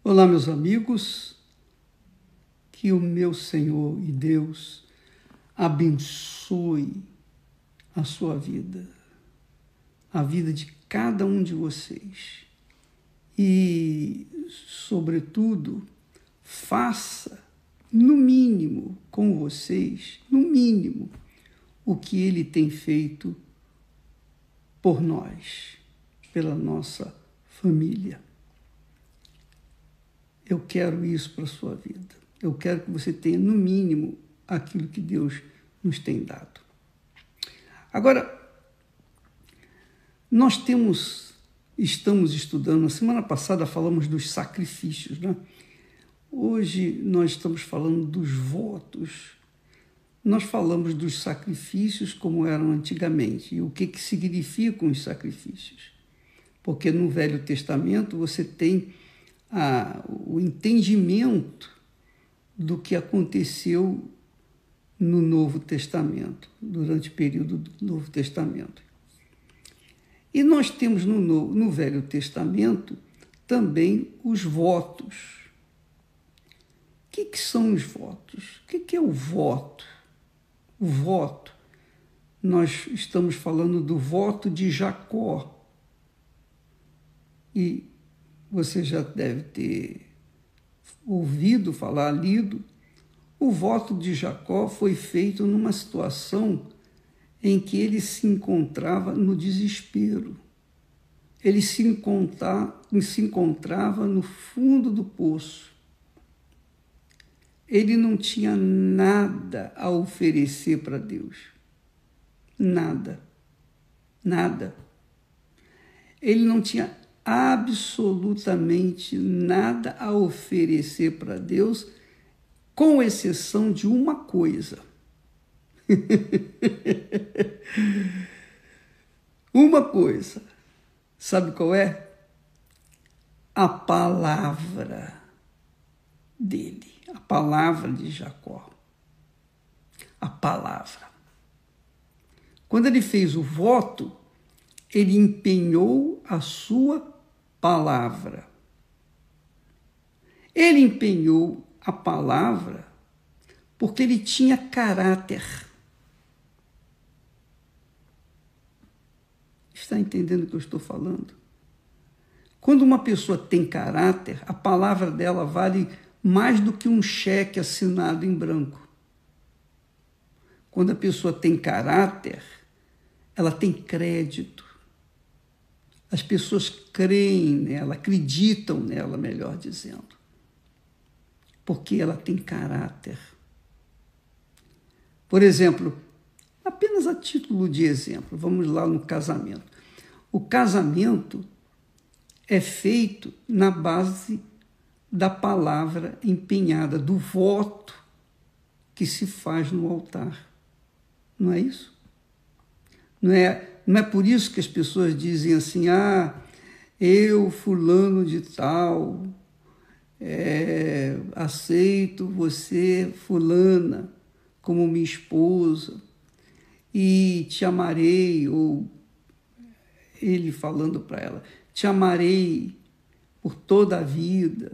Olá, meus amigos, que o meu Senhor e Deus abençoe a sua vida, a vida de cada um de vocês e, sobretudo, faça, no mínimo, com vocês, no mínimo, o que Ele tem feito por nós, pela nossa família. Eu quero isso para a sua vida. Eu quero que você tenha, no mínimo, aquilo que Deus nos tem dado. Agora, estamos estudando, na semana passada falamos dos sacrifícios, né? Hoje nós estamos falando dos votos. Nós falamos dos sacrifícios como eram antigamente e o que significam os sacrifícios. Porque no Velho Testamento você tem o entendimento do que aconteceu no Novo Testamento, durante o período do Novo Testamento. E nós temos no Velho Testamento também os votos. O que são os votos? O que é o voto? O voto, nós estamos falando do voto de Jacó. E você já deve ter ouvido falar, lido. O voto de Jacó foi feito numa situação em que ele se encontrava no desespero. Ele se encontrava no fundo do poço. Ele não tinha nada a oferecer para Deus. Nada. Nada. Ele não tinha absolutamente nada a oferecer para Deus, com exceção de uma coisa. Uma coisa. Sabe qual é? A palavra dele. A palavra de Jacó. A palavra. Quando ele fez o voto, ele empenhou a sua palavra. Ele empenhou a palavra porque ele tinha caráter. Está entendendo o que eu estou falando? Quando uma pessoa tem caráter, a palavra dela vale mais do que um cheque assinado em branco. Quando a pessoa tem caráter, ela tem crédito. As pessoas creem nela, acreditam nela, melhor dizendo, porque ela tem caráter. Por exemplo, apenas a título de exemplo, vamos lá no casamento. O casamento é feito na base da palavra empenhada, do voto que se faz no altar. Não é isso? Não é por isso que as pessoas dizem assim, eu, fulano de tal, aceito você, fulana, como minha esposa, e te amarei, ou ele falando para ela, te amarei por toda a vida,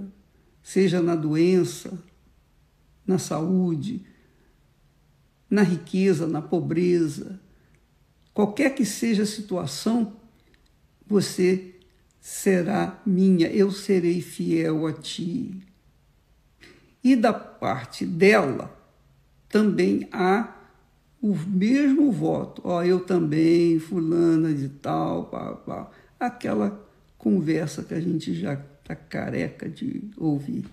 seja na doença, na saúde, na riqueza, na pobreza. Qualquer que seja a situação, você será minha, eu serei fiel a ti. E da parte dela, também há o mesmo voto. Eu também, fulana de tal, pá. Aquela conversa que a gente já está careca de ouvir.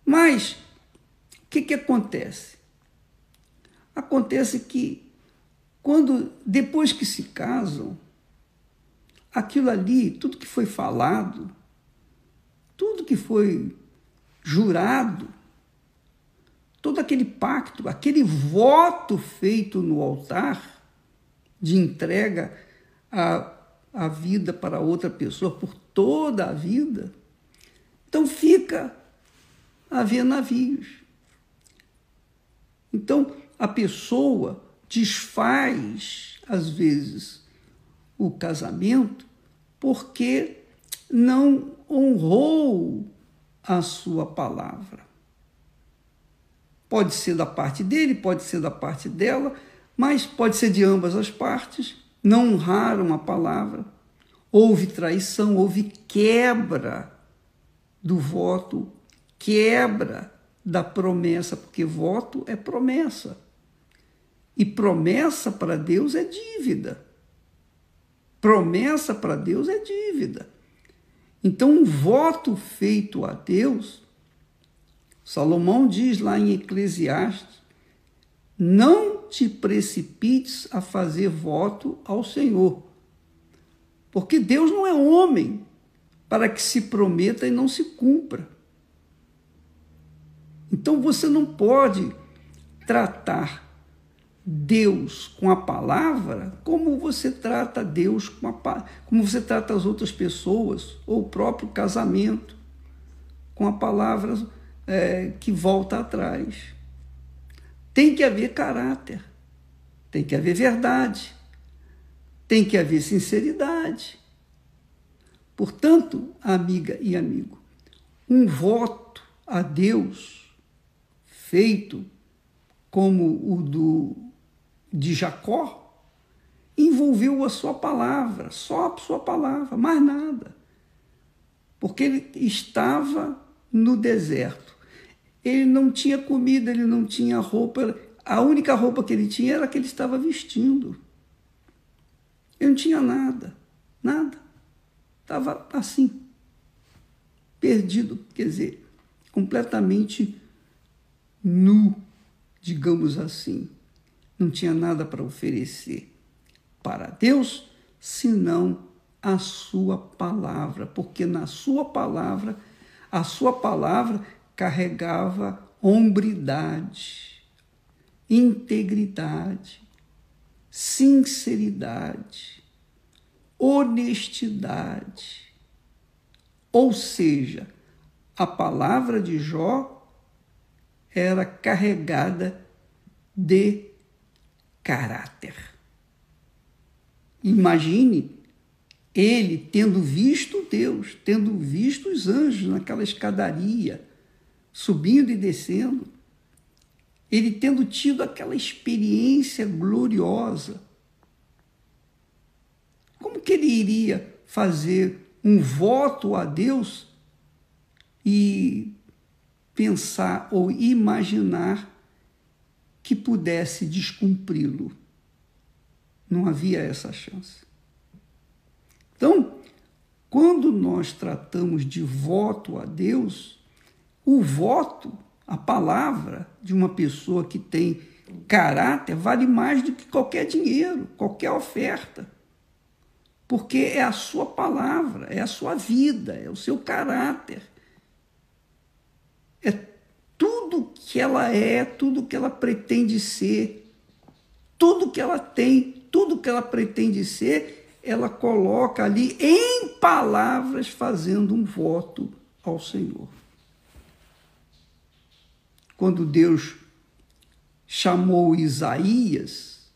Mas, o que acontece? Acontece que, depois que se casam, aquilo ali, tudo que foi falado, tudo que foi jurado, todo aquele pacto, aquele voto feito no altar de entrega a vida para outra pessoa por toda a vida, então fica a haver navios. Então a pessoa desfaz, às vezes, o casamento porque não honrou a sua palavra. Pode ser da parte dele, pode ser da parte dela, mas pode ser de ambas as partes. Não honraram a palavra. Houve traição, houve quebra do voto, quebra da promessa, porque voto é promessa. E promessa para Deus é dívida. Promessa para Deus é dívida. Então, um voto feito a Deus, Salomão diz lá em Eclesiastes, não te precipites a fazer voto ao Senhor, porque Deus não é homem para que se prometa e não se cumpra. Então, você não pode tratar Deus com a palavra como você trata Deus como você trata as outras pessoas, ou o próprio casamento, com a palavra que volta atrás. Tem que haver caráter, tem que haver verdade, tem que haver sinceridade. Portanto, amiga e amigo, um voto a Deus feito como o de Jacó, envolveu a sua palavra, só a sua palavra, mais nada. Porque ele estava no deserto. Ele não tinha comida, ele não tinha roupa. A única roupa que ele tinha era a que ele estava vestindo. Ele não tinha nada, nada. Estava assim, perdido, quer dizer, completamente nu, digamos assim. Não tinha nada para oferecer para Deus, senão a sua palavra, porque na sua palavra, a sua palavra carregava hombridade, integridade, sinceridade, honestidade. Ou seja, a palavra de Jó era carregada de caráter. Imagine ele tendo visto Deus, tendo visto os anjos naquela escadaria, subindo e descendo, ele tendo tido aquela experiência gloriosa. Como que ele iria fazer um voto a Deus e pensar ou imaginar que pudesse descumpri-lo? Não havia essa chance. Então, quando nós tratamos de voto a Deus, o voto, a palavra de uma pessoa que tem caráter, vale mais do que qualquer dinheiro, qualquer oferta. Porque é a sua palavra, é a sua vida, é o seu caráter. É tudo que ela é, tudo que ela pretende ser, tudo que ela tem, tudo que ela pretende ser, ela coloca ali em palavras, fazendo um voto ao Senhor. Quando Deus chamou Isaías,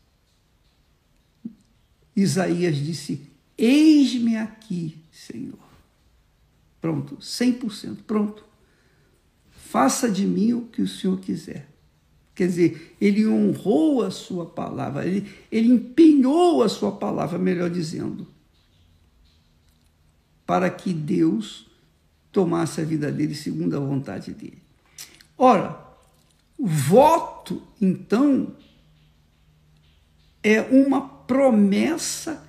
Isaías disse: eis-me aqui, Senhor. Pronto, 100%, pronto. Faça de mim o que o Senhor quiser. Quer dizer, ele honrou a sua palavra, ele empenhou a sua palavra, melhor dizendo, para que Deus tomasse a vida dele segundo a vontade dele. Ora, voto, então, é uma promessa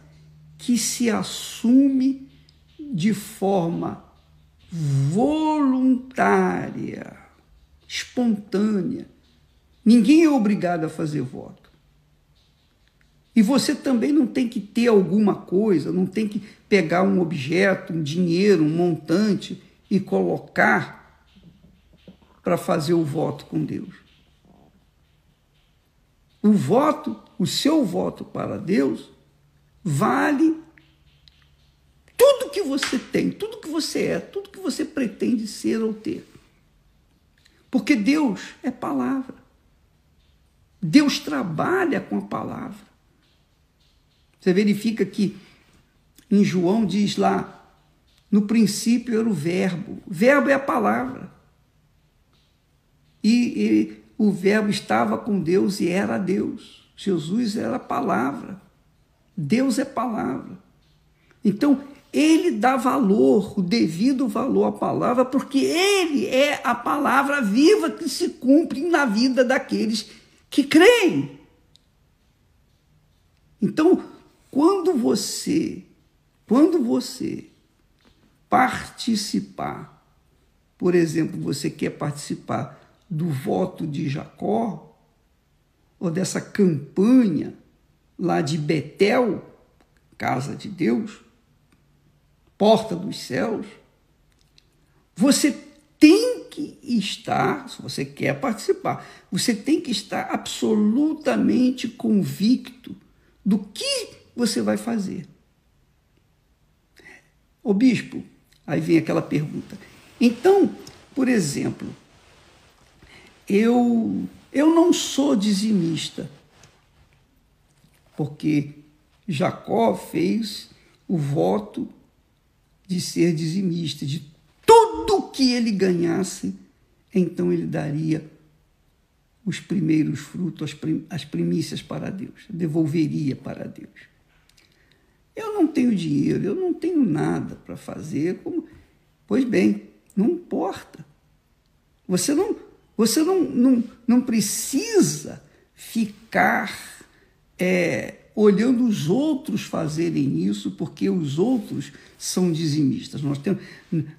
que se assume de forma voluntária, espontânea. Ninguém é obrigado a fazer voto. E você também não tem que ter alguma coisa, não tem que pegar um objeto, um dinheiro, um montante e colocar para fazer o voto com Deus. O voto, o seu voto para Deus, vale tudo que você tem, tudo que você é, tudo que você pretende ser ou ter. Porque Deus é palavra. Deus trabalha com a palavra. Você verifica que em João diz lá No princípio era o verbo. O verbo é a palavra. E o verbo estava com Deus e era Deus. Jesus era a palavra. Deus é palavra. Então, ele dá valor, o devido valor à palavra, porque ele é a palavra viva que se cumpre na vida daqueles que creem. Então, quando você participar, por exemplo, você quer participar do voto de Jacó, ou dessa campanha lá de Betel, casa de Deus, porta dos céus, você tem que estar, se você quer participar, você tem que estar absolutamente convicto do que você vai fazer. Ô bispo, aí vem aquela pergunta. Então, por exemplo, eu não sou dizimista, porque Jacó fez o voto de ser dizimista, de tudo que ele ganhasse, então ele daria os primeiros frutos, as primícias para Deus, devolveria para Deus. Eu não tenho dinheiro, eu não tenho nada para fazer. Pois bem, não importa. Você não precisa ficar olhando os outros fazerem isso, porque os outros são dizimistas. Nós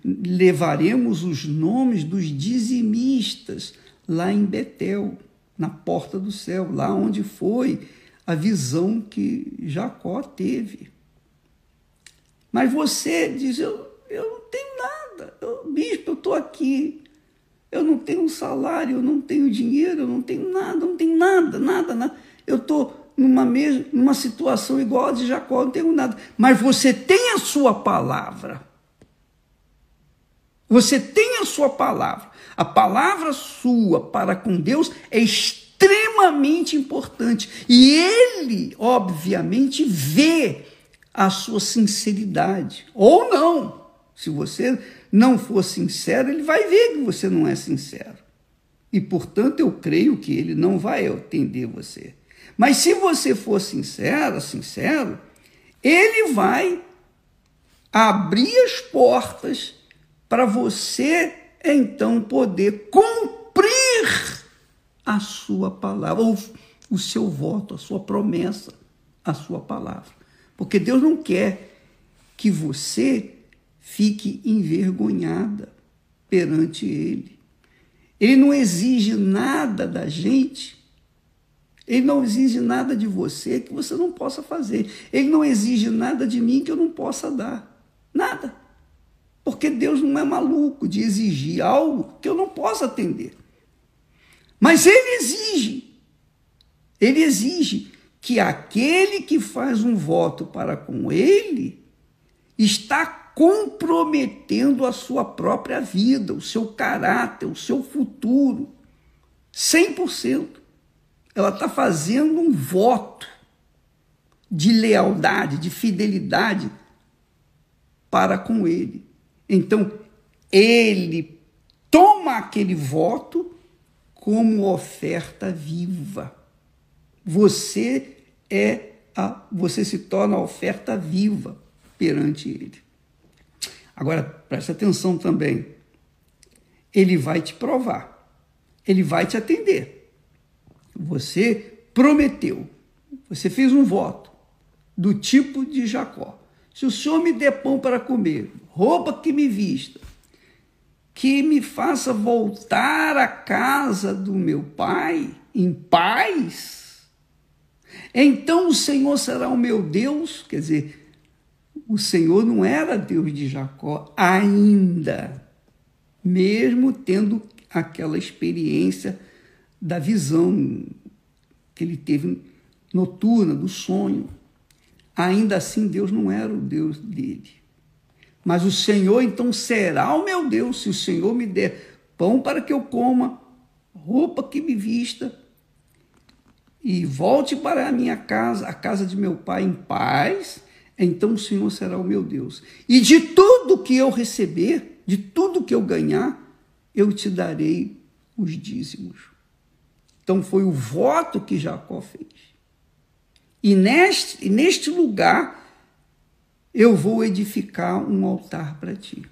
levaremos os nomes dos dizimistas lá em Betel, na porta do céu, lá onde foi a visão que Jacó teve. Mas você diz, eu não tenho nada, bispo, eu estou aqui, eu não tenho um salário, eu não tenho dinheiro, eu não tenho nada. Eu estou numa situação igual a de Jacó, não tenho nada. Mas você tem a sua palavra. Você tem a sua palavra. A palavra sua para com Deus é extremamente importante. E ele, obviamente, vê a sua sinceridade. Ou não. Se você não for sincero, ele vai ver que você não é sincero. E, portanto, eu creio que ele não vai atender você. Mas se você for sincero, ele vai abrir as portas para você, então, poder cumprir a sua palavra, ou o seu voto, a sua promessa, a sua palavra. Porque Deus não quer que você fique envergonhada perante Ele. Ele não exige nada da gente. Ele não exige nada de você que você não possa fazer. Ele não exige nada de mim que eu não possa dar. Nada. Porque Deus não é maluco de exigir algo que eu não possa atender. Mas Ele exige que aquele que faz um voto para com Ele está comprometendo a sua própria vida, o seu caráter, o seu futuro, 100%. Ela está fazendo um voto de lealdade, de fidelidade para com Ele. Então, ele toma aquele voto como oferta viva. Você se torna a oferta viva perante Ele. Agora, preste atenção também. Ele vai te provar. Ele vai te atender. Você prometeu. Você fez um voto do tipo de Jacó. Se o Senhor me der pão para comer, roupa que me vista, que me faça voltar à casa do meu pai em paz, então o Senhor será o meu Deus. Quer dizer, o Senhor não era Deus de Jacó ainda, mesmo tendo aquela experiência da visão que ele teve noturna, do sonho. Ainda assim, Deus não era o Deus dele. Mas o Senhor, então, será o meu Deus, se o Senhor me der pão para que eu coma, roupa que me vista, e volte para a minha casa, a casa de meu pai, em paz, então o Senhor será o meu Deus. E de tudo que eu receber, de tudo que eu ganhar, eu te darei os dízimos. Então foi o voto que Jacó fez. E neste lugar eu vou edificar um altar para ti.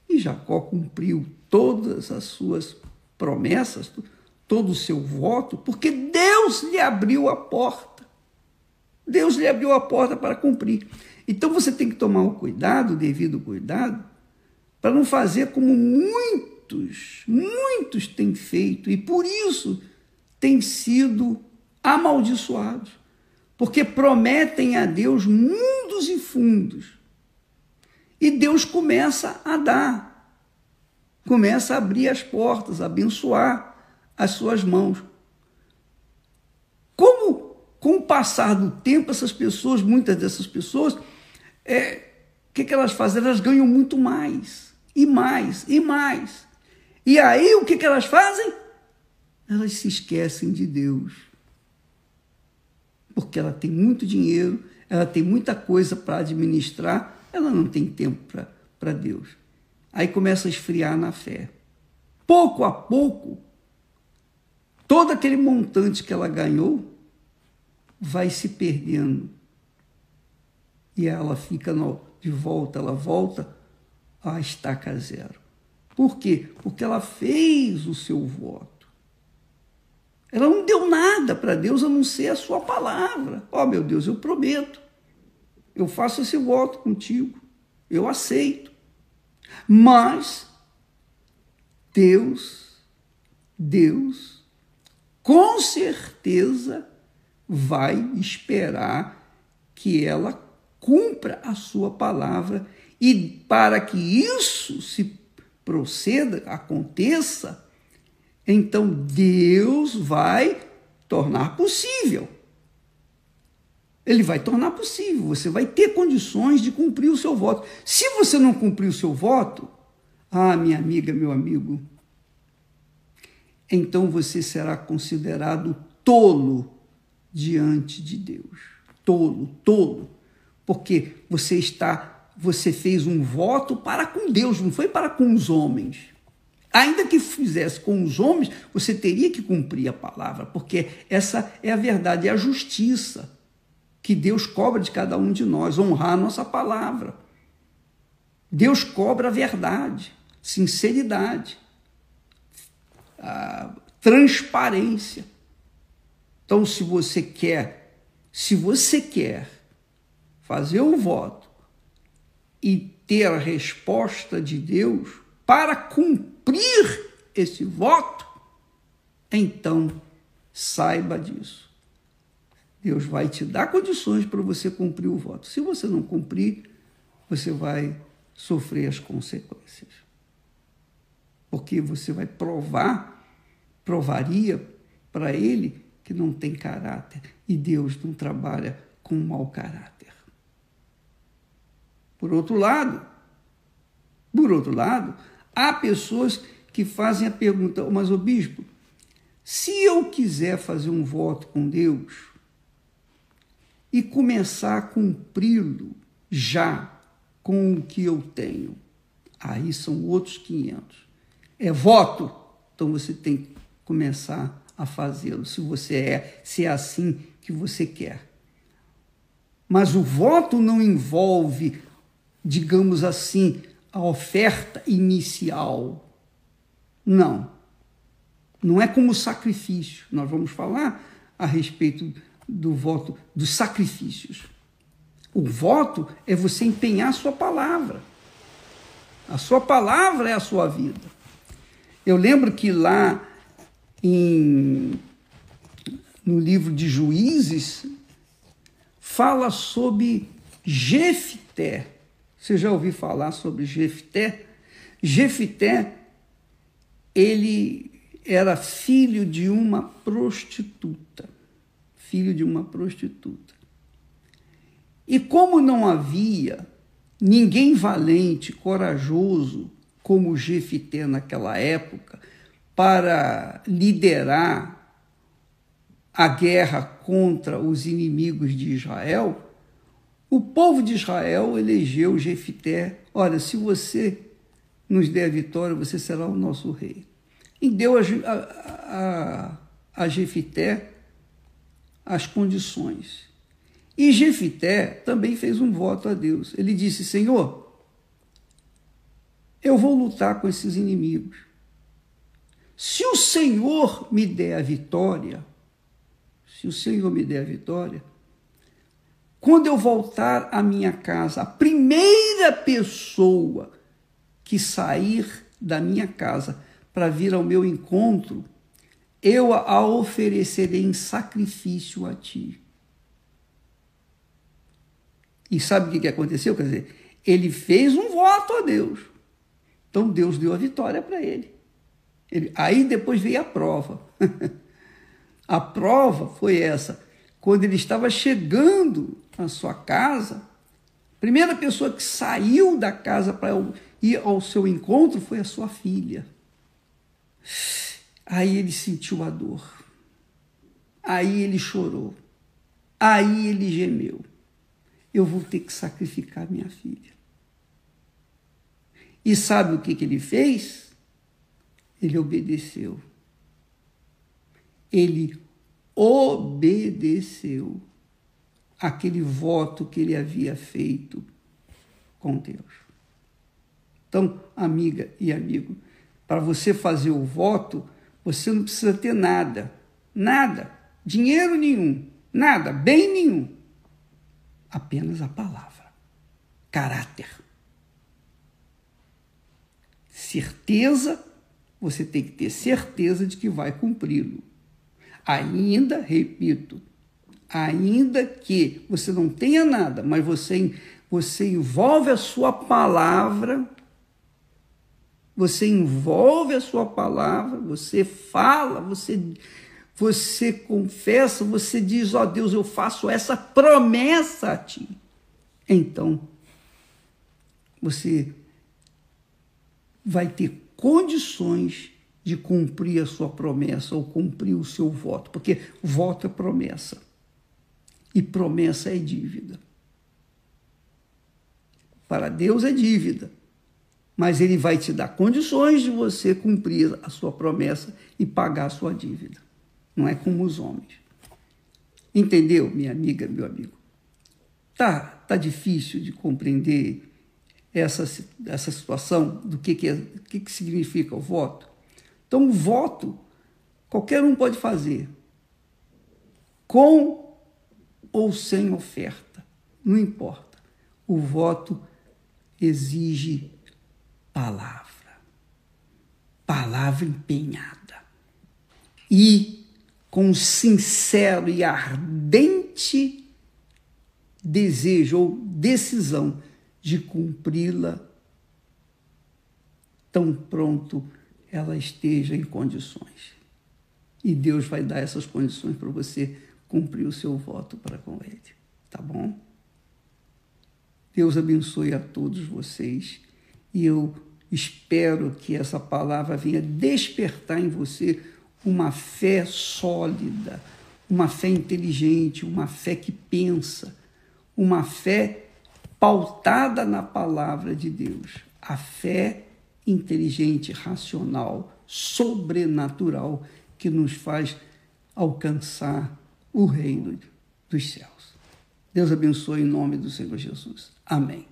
E Jacó cumpriu todas as suas promessas, todo o seu voto, porque Deus lhe abriu a porta. Deus lhe abriu a porta para cumprir. Então você tem que tomar o cuidado, o devido cuidado, para não fazer como muitos têm feito, e por isso têm sido amaldiçoados, porque prometem a Deus mundos e fundos, e Deus começa a dar, começa a abrir as portas, a abençoar as suas mãos. Com o passar do tempo, essas pessoas, muitas dessas pessoas, o que elas fazem? Elas ganham muito mais, e mais, e mais. E aí, o que elas fazem? Elas se esquecem de Deus. Porque ela tem muito dinheiro, ela tem muita coisa para administrar, ela não tem tempo para Deus. Aí começa a esfriar na fé. Pouco a pouco, todo aquele montante que ela ganhou vai se perdendo. E ela fica de volta, ela volta à estaca zero. Por quê? Porque ela fez o seu voto. Ela não deu nada para Deus a não ser a sua palavra. Ó, meu Deus, eu prometo. Eu faço esse voto contigo. Eu aceito. Mas Deus, com certeza, vai esperar que ela cumpra a sua palavra, e para que isso se proceda, aconteça, então Deus vai tornar possível. Ele vai tornar possível, você vai ter condições de cumprir o seu voto. Se você não cumprir o seu voto, minha amiga, meu amigo, então você será considerado tolo diante de Deus. Tolo. Porque você fez um voto para com Deus, não foi para com os homens. Ainda que fizesse com os homens, você teria que cumprir a palavra, porque essa é a verdade, é a justiça que Deus cobra de cada um de nós, honrar a nossa palavra. Deus cobra a verdade, sinceridade, a transparência. Então, se você quer fazer um voto e ter a resposta de Deus para cumprir esse voto, então saiba disso. Deus vai te dar condições para você cumprir o voto. Se você não cumprir, você vai sofrer as consequências. Porque você vai provaria para ele que não tem caráter. E Deus não trabalha com mau caráter. Por outro lado, há pessoas que fazem a pergunta: mas, ô bispo, se eu quiser fazer um voto com Deus e começar a cumpri-lo já com o que eu tenho, aí são outros 500. É voto, então você tem que começar a fazê-lo, se é assim que você quer. Mas o voto não envolve, digamos assim, a oferta inicial. Não é como sacrifício. Nós vamos falar a respeito do voto, dos sacrifícios. O voto é você empenhar a sua palavra. A sua palavra é a sua vida. Eu lembro que lá no livro de Juízes, fala sobre Jefté. Você já ouviu falar sobre Jefté? Jefté, ele era filho de uma prostituta. E como não havia ninguém valente, corajoso, como Jefté naquela época, para liderar a guerra contra os inimigos de Israel, O povo de Israel elegeu Jefité. Olha, se você nos der a vitória, você será o nosso rei. E deu a Jefité as condições. E Jefité também fez um voto a Deus. Ele disse: Senhor, eu vou lutar com esses inimigos. Se o Senhor me der a vitória, quando eu voltar à minha casa, a primeira pessoa que sair da minha casa para vir ao meu encontro, eu a oferecerei em sacrifício a ti. E sabe o que aconteceu? Quer dizer, ele fez um voto a Deus. Então Deus deu a vitória para ele. Aí depois veio a prova. A prova foi essa. Quando ele estava chegando à sua casa, a primeira pessoa que saiu da casa para ir ao seu encontro foi a sua filha. Aí ele sentiu a dor. Aí ele chorou. Aí ele gemeu. Eu vou ter que sacrificar minha filha. E sabe o que ele fez? Ele obedeceu. Ele obedeceu aquele voto que ele havia feito com Deus. Então, amiga e amigo, para você fazer o voto, você não precisa ter nada, dinheiro nenhum, nada, bem nenhum. Apenas a palavra, caráter. Certeza, você tem que ter certeza de que vai cumpri-lo. Ainda, repito, ainda que você não tenha nada, mas você envolve a sua palavra, você fala, você confessa, você diz: ó Deus, eu faço essa promessa a ti. Então, você vai ter condições de cumprir a sua promessa ou cumprir o seu voto, porque voto é promessa e promessa é dívida. Para Deus é dívida, mas Ele vai te dar condições de você cumprir a sua promessa e pagar a sua dívida. Não é como os homens. Entendeu, minha amiga, meu amigo? Tá difícil de compreender essa situação do que significa o voto? Então, o voto, qualquer um pode fazer, com ou sem oferta, não importa. O voto exige palavra empenhada e com sincero e ardente desejo ou decisão de cumpri-la tão pronto ela esteja em condições. E Deus vai dar essas condições para você cumprir o seu voto para com Ele. Tá bom? Deus abençoe a todos vocês e eu espero que essa palavra venha despertar em você uma fé sólida, uma fé inteligente, uma fé que pensa, uma fé pautada na palavra de Deus. A fé inteligente, racional, sobrenatural, que nos faz alcançar o reino dos céus. Deus abençoe em nome do Senhor Jesus. Amém.